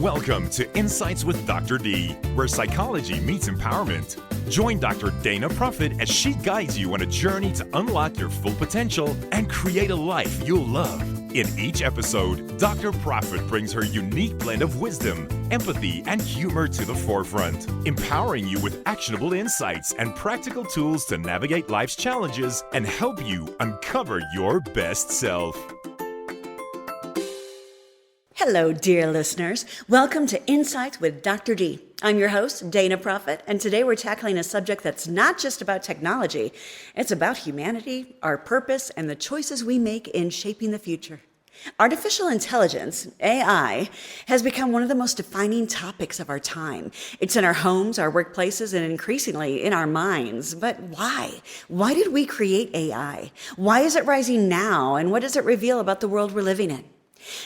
Welcome to Insights with Dr. D, where psychology meets empowerment. Join Dr. Dana Prophet as she guides you on a journey to unlock your full potential and create a life you'll love. In each episode, Dr. Prophet brings her unique blend of wisdom, empathy, and humor to the forefront, empowering you with actionable insights and practical tools to navigate life's challenges and help you uncover your best self. Hello, dear listeners. Welcome to Insights with Dr. D. I'm your host, Dana Prophet, and today we're tackling a subject that's not just about technology. It's about humanity, our purpose, and the choices we make in shaping the future. Artificial intelligence, AI, has become one of the most defining topics of our time. It's in our homes, our workplaces, and increasingly in our minds. But why? Why did we create AI? Why is it rising now, and what does it reveal about the world we're living in?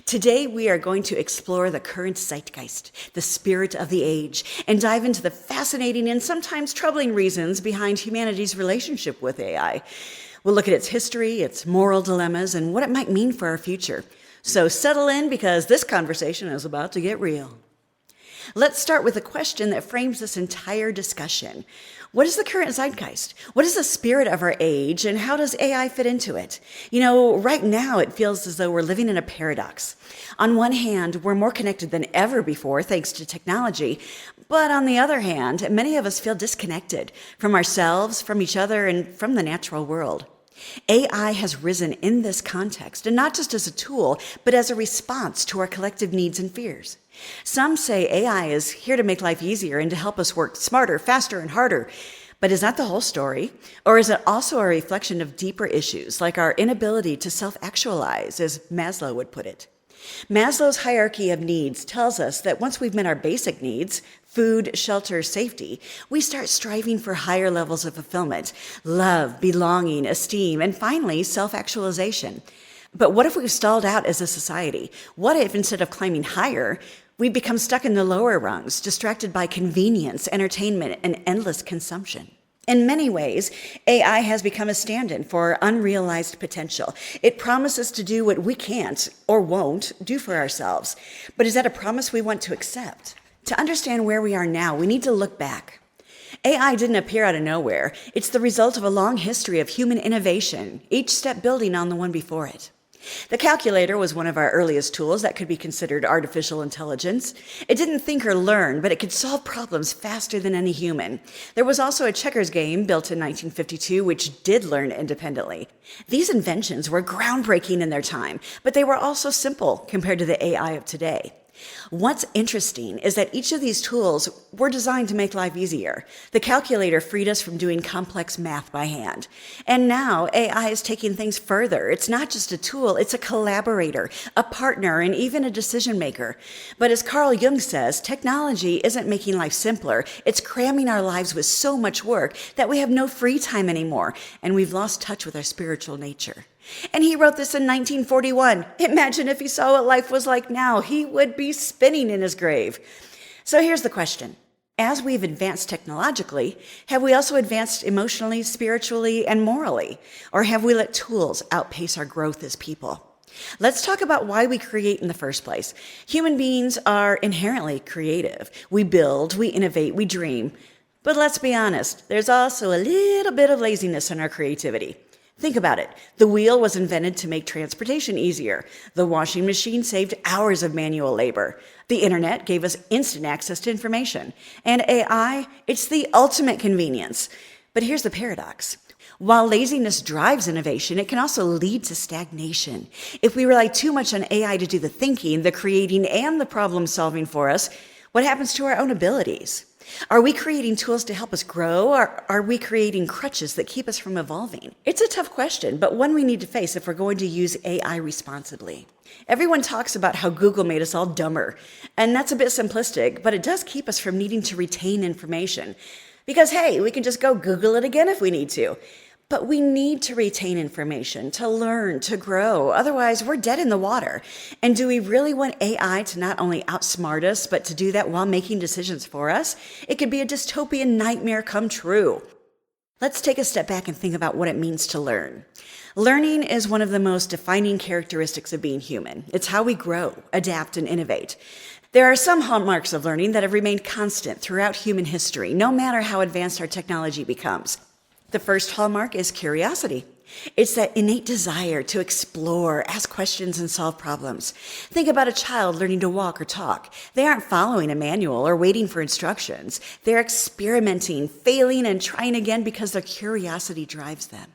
Today, we are going to explore the current zeitgeist, the spirit of the age, and dive into the fascinating and sometimes troubling reasons behind humanity's relationship with AI. We'll look at its history, its moral dilemmas, and what it might mean for our future. So settle in because this conversation is about to get real. Let's start with a question that frames this entire discussion. What is the current zeitgeist? What is the spirit of our age, and how does AI fit into it? You know, right now it feels as though we're living in a paradox. On one hand, we're more connected than ever before thanks to technology. But on the other hand, many of us feel disconnected from ourselves, from each other, and from the natural world. AI has risen in this context, and not just as a tool, but as a response to our collective needs and fears. Some say AI is here to make life easier and to help us work smarter, faster, and harder. But is that the whole story? Or is it also a reflection of deeper issues, like our inability to self-actualize, as Maslow would put it? Maslow's hierarchy of needs tells us that once we've met our basic needs, food, shelter, safety, we start striving for higher levels of fulfillment, love, belonging, esteem, and finally, self-actualization. But what if we've stalled out as a society? What if instead of climbing higher, we become stuck in the lower rungs, distracted by convenience, entertainment, and endless consumption? In many ways, AI has become a stand-in for unrealized potential. It promises to do what we can't or won't do for ourselves. But is that a promise we want to accept? To understand where we are now, we need to look back. AI didn't appear out of nowhere. It's the result of a long history of human innovation, each step building on the one before it. The calculator was one of our earliest tools that could be considered artificial intelligence. It didn't think or learn, but it could solve problems faster than any human. There was also a checkers game built in 1952, which did learn independently. These inventions were groundbreaking in their time, but they were also simple compared to the AI of today. What's interesting is that each of these tools were designed to make life easier. The calculator freed us from doing complex math by hand. And now AI is taking things further. It's not just a tool, it's a collaborator, a partner, and even a decision maker. But as Carl Jung says, technology isn't making life simpler. It's cramming our lives with so much work that we have no free time anymore, and we've lost touch with our spiritual nature. And he wrote this in 1941. Imagine if he saw what life was like now. He would be spinning in his grave. So here's the question. As we've advanced technologically, have we also advanced emotionally, spiritually, and morally? Or have we let tools outpace our growth as people? Let's talk about why we create in the first place. Human beings are inherently creative. We build, we innovate, we dream. But let's be honest, there's also a little bit of laziness in our creativity. Think about it. The wheel was invented to make transportation easier. The washing machine saved hours of manual labor. The internet gave us instant access to information. And AI, it's the ultimate convenience. But here's the paradox. While laziness drives innovation, it can also lead to stagnation. If we rely too much on AI to do the thinking, the creating, and the problem solving for us, what happens to our own abilities? Are we creating tools to help us grow, or are we creating crutches that keep us from evolving? It's a tough question, but one we need to face if we're going to use AI responsibly. Everyone talks about how Google made us all dumber, and that's a bit simplistic, but it does keep us from needing to retain information. Because, hey, we can just go Google it again if we need to. But we need to retain information, to learn, to grow. Otherwise, we're dead in the water. And do we really want AI to not only outsmart us, but to do that while making decisions for us? It could be a dystopian nightmare come true. Let's take a step back and think about what it means to learn. Learning is one of the most defining characteristics of being human. It's how we grow, adapt, and innovate. There are some hallmarks of learning that have remained constant throughout human history, no matter how advanced our technology becomes. The first hallmark is curiosity. It's that innate desire to explore, ask questions, and solve problems. Think about a child learning to walk or talk. They aren't following a manual or waiting for instructions. They're experimenting, failing, and trying again because their curiosity drives them.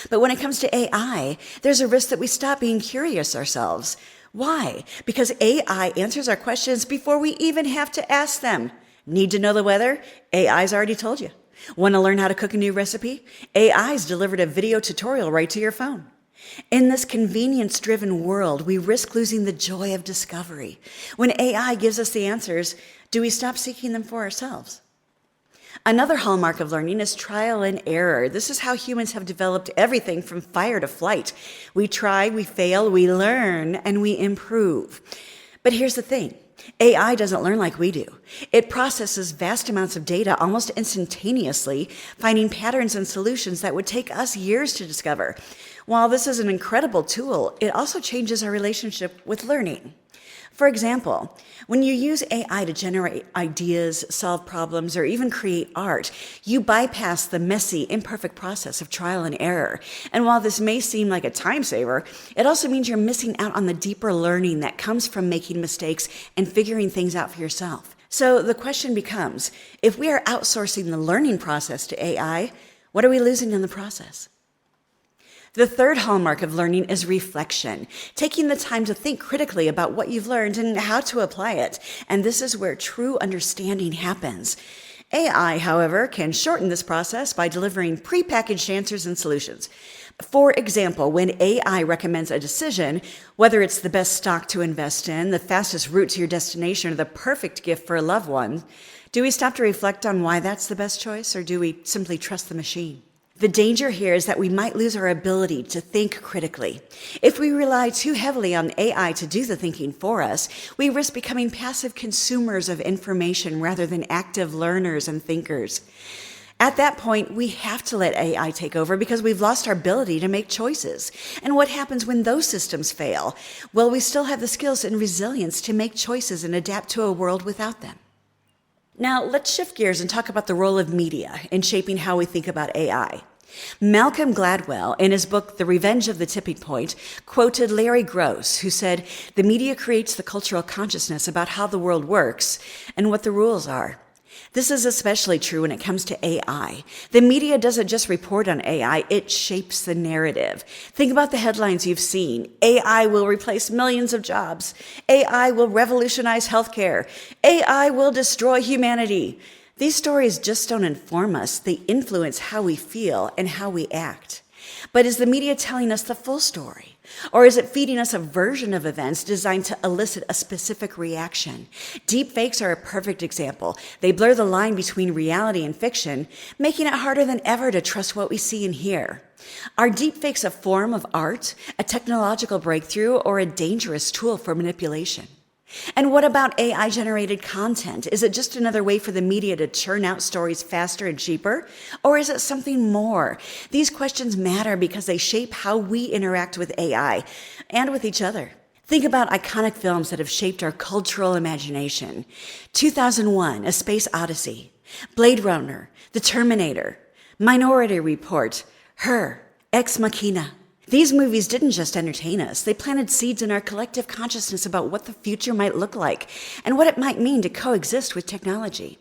But when it comes to AI, there's a risk that we stop being curious ourselves. Why? Because AI answers our questions before we even have to ask them. Need to know the weather? AI's already told you. Want to learn how to cook a new recipe? AI's delivered a video tutorial right to your phone. In this convenience-driven world, we risk losing the joy of discovery. When AI gives us the answers, do we stop seeking them for ourselves? Another hallmark of learning is trial and error. This is how humans have developed everything from fire to flight. We try, we fail, we learn, and we improve. But here's the thing. AI doesn't learn like we do. It processes vast amounts of data almost instantaneously, finding patterns and solutions that would take us years to discover. While this is an incredible tool, it also changes our relationship with learning. For example, when you use AI to generate ideas, solve problems, or even create art, you bypass the messy, imperfect process of trial and error. And while this may seem like a time saver, it also means you're missing out on the deeper learning that comes from making mistakes and figuring things out for yourself. So the question becomes, if we are outsourcing the learning process to AI, what are we losing in the process? The third hallmark of learning is reflection, taking the time to think critically about what you've learned and how to apply it. And this is where true understanding happens. AI, however, can shorten this process by delivering prepackaged answers and solutions. For example, when AI recommends a decision, whether it's the best stock to invest in, the fastest route to your destination, or the perfect gift for a loved one, do we stop to reflect on why that's the best choice, or do we simply trust the machine? The danger here is that we might lose our ability to think critically. If we rely too heavily on AI to do the thinking for us, we risk becoming passive consumers of information rather than active learners and thinkers. At that point, we have to let AI take over because we've lost our ability to make choices. And what happens when those systems fail? Well, we still have the skills and resilience to make choices and adapt to a world without them. Now, let's shift gears and talk about the role of media in shaping how we think about AI. Malcolm Gladwell, in his book, The Revenge of the Tipping Point, quoted Larry Gross, who said, "The media creates the cultural consciousness about how the world works and what the rules are." This is especially true when it comes to AI. The media doesn't just report on AI, it shapes the narrative. Think about the headlines you've seen. AI will replace millions of jobs. AI will revolutionize healthcare. AI will destroy humanity. These stories just don't inform us, they influence how we feel and how we act. But is the media telling us the full story? Or is it feeding us a version of events designed to elicit a specific reaction? Deepfakes are a perfect example. They blur the line between reality and fiction, making it harder than ever to trust what we see and hear. Are deepfakes a form of art, a technological breakthrough, or a dangerous tool for manipulation? And what about AI-generated content? Is it just another way for the media to churn out stories faster and cheaper? Or is it something more? These questions matter because they shape how we interact with AI and with each other. Think about iconic films that have shaped our cultural imagination. 2001, A Space Odyssey, Blade Runner, The Terminator, Minority Report, Her, Ex Machina. These movies didn't just entertain us, they planted seeds in our collective consciousness about what the future might look like and what it might mean to coexist with technology.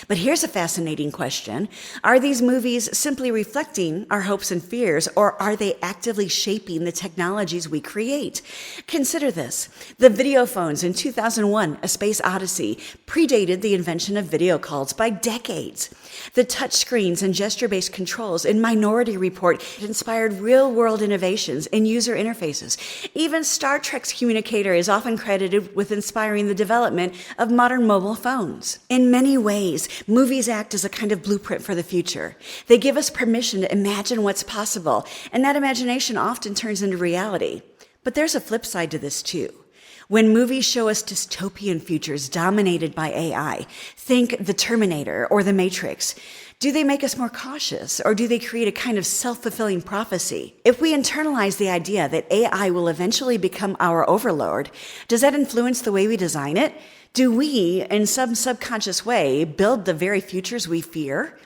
But here's a fascinating question. Are these movies simply reflecting our hopes and fears, or are they actively shaping the technologies we create? Consider this. The video phones in 2001, A Space Odyssey, predated the invention of video calls by decades. The touchscreens and gesture-based controls in Minority Report inspired real-world innovations in user interfaces. Even Star Trek's communicator is often credited with inspiring the development of modern mobile phones. In many ways, movies act as a kind of blueprint for the future. They give us permission to imagine what's possible, and that imagination often turns into reality. But there's a flip side to this too. When movies show us dystopian futures dominated by AI, think The Terminator or The Matrix, do they make us more cautious, or do they create a kind of self-fulfilling prophecy? If we internalize the idea that AI will eventually become our overlord, does that influence the way we design it? Do we, in some subconscious way, build the very futures we fear?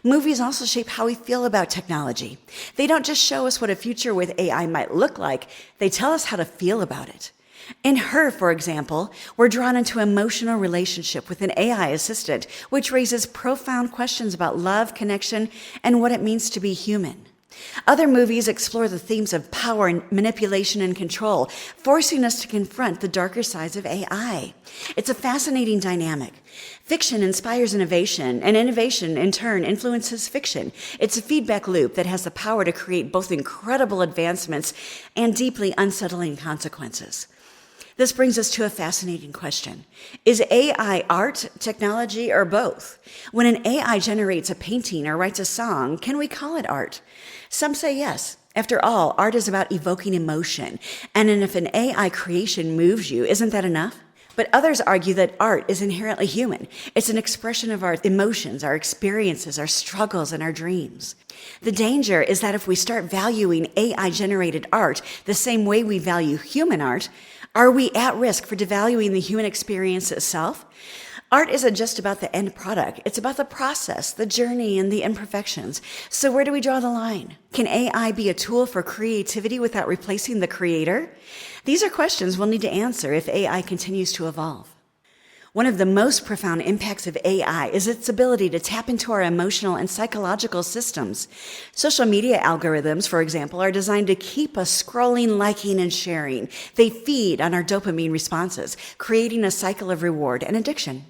Movies also shape how we feel about technology. They don't just show us what a future with AI might look like, they tell us how to feel about it. In Her, for example, we're drawn into an emotional relationship with an AI assistant, which raises profound questions about love, connection, and what it means to be human. Other movies explore the themes of power and manipulation and control, forcing us to confront the darker sides of AI. It's a fascinating dynamic. Fiction inspires innovation, and innovation, in turn, influences fiction. It's a feedback loop that has the power to create both incredible advancements and deeply unsettling consequences. This brings us to a fascinating question. Is AI art, technology, or both? When an AI generates a painting or writes a song, can we call it art? Some say yes. After all, art is about evoking emotion, and if an AI creation moves you, isn't that enough? But others argue that art is inherently human. It's an expression of our emotions, our experiences, our struggles, and our dreams. The danger is that if we start valuing AI-generated art the same way we value human art, are we at risk for devaluing the human experience itself? Art isn't just about the end product. It's about the process, the journey, and the imperfections. So where do we draw the line? Can AI be a tool for creativity without replacing the creator? These are questions we'll need to answer if AI continues to evolve. One of the most profound impacts of AI is its ability to tap into our emotional and psychological systems. Social media algorithms, for example, are designed to keep us scrolling, liking, and sharing. They feed on our dopamine responses, creating a cycle of reward and addiction.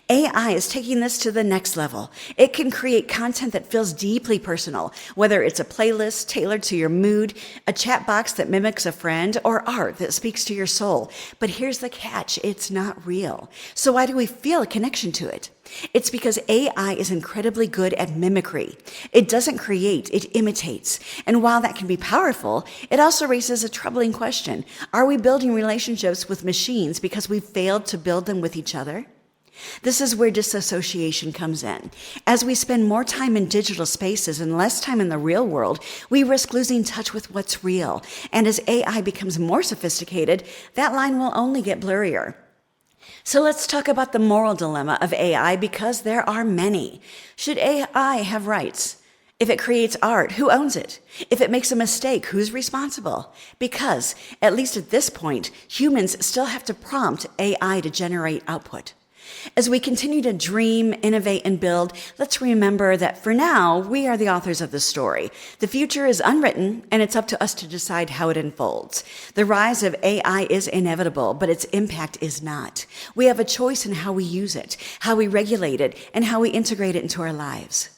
AI is taking this to the next level. It can create content that feels deeply personal, whether it's a playlist tailored to your mood, a chat box that mimics a friend, or art that speaks to your soul. But here's the catch, it's not real. So why do we feel a connection to it? It's because AI is incredibly good at mimicry. It doesn't create, it imitates. And while that can be powerful, it also raises a troubling question. Are we building relationships with machines because we failed to build them with each other? This is where disassociation comes in. As we spend more time in digital spaces and less time in the real world, we risk losing touch with what's real. And as AI becomes more sophisticated, that line will only get blurrier. So let's talk about the moral dilemma of AI, because there are many. Should AI have rights? If it creates art, who owns it? If it makes a mistake, who's responsible? Because, at least at this point, humans still have to prompt AI to generate output. As we continue to dream, innovate, and build, let's remember that for now, we are the authors of the story. The future is unwritten, and it's up to us to decide how it unfolds. The rise of AI is inevitable, but its impact is not. We have a choice in how we use it, how we regulate it, and how we integrate it into our lives.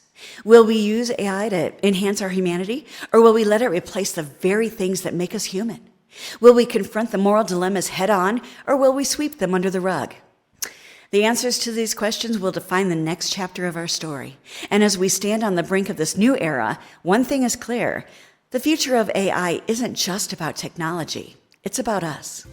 Will we use AI to enhance our humanity, or will we let it replace the very things that make us human? Will we confront the moral dilemmas head on, or will we sweep them under the rug? The answers to these questions will define the next chapter of our story. And as we stand on the brink of this new era, one thing is clear. The future of AI isn't just about technology. It's about us.